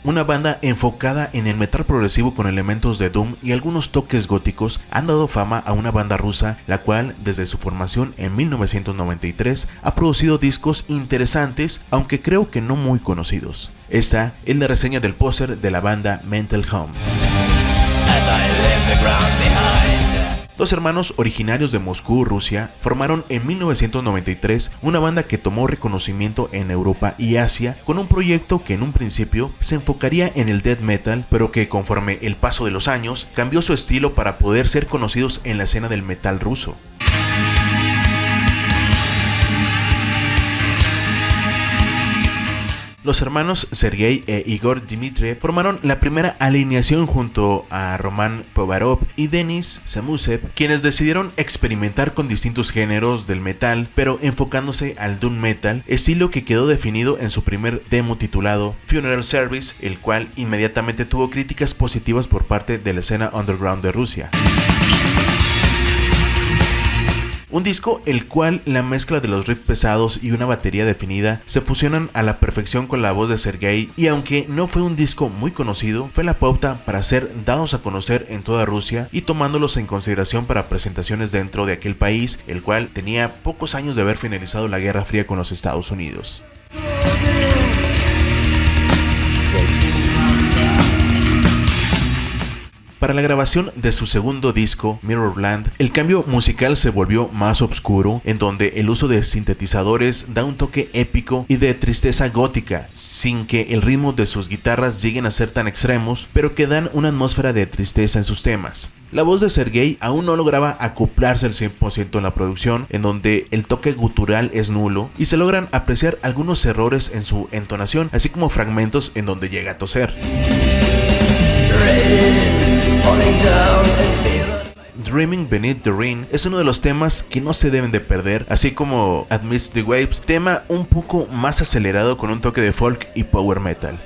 una banda enfocada en el metal progresivo con elementos de doom y algunos toques góticos, han dado fama a una banda rusa, la cual desde su formación en 1993 ha producido discos interesantes, aunque creo que no muy conocidos. Esta es la reseña del póster de la banda Mental Home. Dos hermanos originarios de Moscú, Rusia, formaron en 1993 una banda que tomó reconocimiento en Europa y Asia con un proyecto que en un principio se enfocaría en el death metal, pero que conforme el paso de los años cambió su estilo para poder ser conocidos en la escena del metal ruso. Los hermanos Sergei e Igor Dmitriev formaron la primera alineación junto a Roman Povarov y Denis Samusev, quienes decidieron experimentar con distintos géneros del metal, pero enfocándose al doom metal, estilo que quedó definido en su primer demo titulado Funeral Service, el cual inmediatamente tuvo críticas positivas por parte de la escena underground de Rusia. Un disco el cual la mezcla de los riffs pesados y una batería definida se fusionan a la perfección con la voz de Sergei, y aunque no fue un disco muy conocido, fue la pauta para ser dados a conocer en toda Rusia y tomándolos en consideración para presentaciones dentro de aquel país, el cual tenía pocos años de haber finalizado la Guerra Fría con los Estados Unidos. Para la grabación de su segundo disco, Mirrorland, el cambio musical se volvió más oscuro, en donde el uso de sintetizadores da un toque épico y de tristeza gótica, sin que el ritmo de sus guitarras lleguen a ser tan extremos, pero que dan una atmósfera de tristeza en sus temas. La voz de Sergei aún no lograba acoplarse al 100% en la producción, en donde el toque gutural es nulo y se logran apreciar algunos errores en su entonación, así como fragmentos en donde llega a toser. Dreaming Beneath the Ring es uno de los temas que no se deben de perder, así como Amidst the Waves, tema un poco más acelerado con un toque de folk y power metal.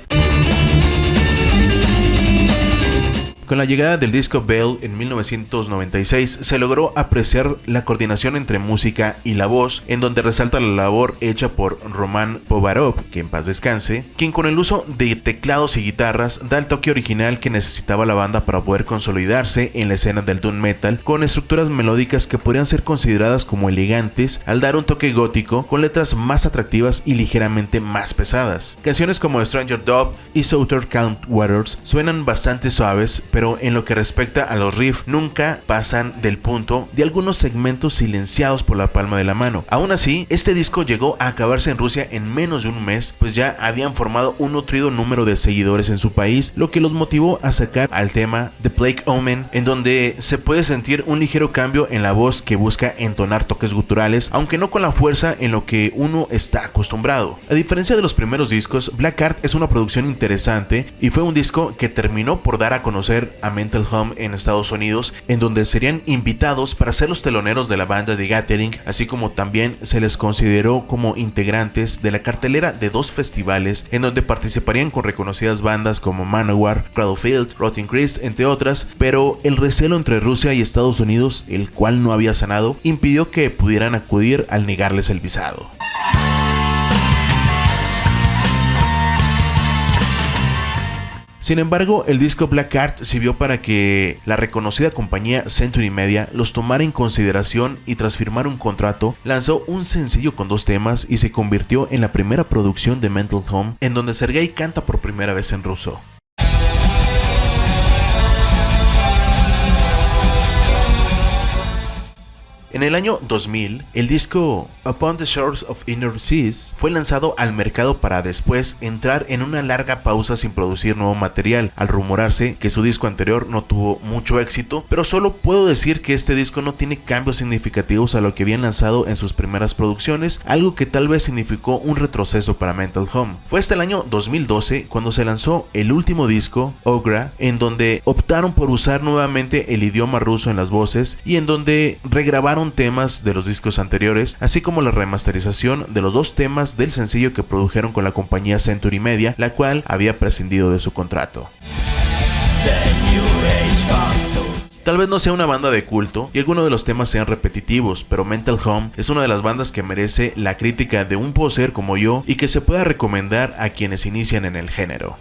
Con la llegada del disco Bell en 1996 se logró apreciar la coordinación entre música y la voz, en donde resalta la labor hecha por Roman Povarov, que en paz descanse, quien con el uso de teclados y guitarras da el toque original que necesitaba la banda para poder consolidarse en la escena del doom metal, con estructuras melódicas que podrían ser consideradas como elegantes al dar un toque gótico, con letras más atractivas y ligeramente más pesadas. Canciones como Stranger Dove y Southern Calm Waters suenan bastante suaves, pero en lo que respecta a los riffs nunca pasan del punto de algunos segmentos silenciados por la palma de la mano. Aún así, este disco llegó a acabarse en Rusia en menos de un mes, pues ya habían formado un nutrido número de seguidores en su país, lo que los motivó a sacar al tema The Plague Omen, en donde se puede sentir un ligero cambio en la voz que busca entonar toques guturales, aunque no con la fuerza en lo que uno está acostumbrado. A diferencia de los primeros discos, Black Art es una producción interesante y fue un disco que terminó por dar a conocer a Mental Home en Estados Unidos, en donde serían invitados para ser los teloneros de la banda de Gathering, así como también se les consideró como integrantes de la cartelera de dos festivales en donde participarían con reconocidas bandas como Manowar, Cradlefield, Rotting Christ, entre otras, pero el recelo entre Rusia y Estados Unidos, el cual no había sanado, impidió que pudieran acudir al negarles el visado. Sin embargo, el disco Black Art sirvió para que la reconocida compañía Century Media los tomara en consideración y tras firmar un contrato, lanzó un sencillo con 2 temas y se convirtió en la primera producción de Mental Home en donde Sergei canta por primera vez en ruso. En el año 2000, el disco Upon the Shores of Inner Seas fue lanzado al mercado para después entrar en una larga pausa sin producir nuevo material, al rumorarse que su disco anterior no tuvo mucho éxito, pero solo puedo decir que este disco no tiene cambios significativos a lo que habían lanzado en sus primeras producciones, algo que tal vez significó un retroceso para Mental Home. Fue hasta el año 2012 cuando se lanzó el último disco, Ogra, en donde optaron por usar nuevamente el idioma ruso en las voces y en donde regrabaron temas de los discos anteriores, así como la remasterización de los 2 temas del sencillo que produjeron con la compañía Century Media, la cual había prescindido de su contrato. Tal vez no sea una banda de culto y algunos de los temas sean repetitivos, pero Mental Home es una de las bandas que merece la crítica de un poser como yo y que se pueda recomendar a quienes inician en el género.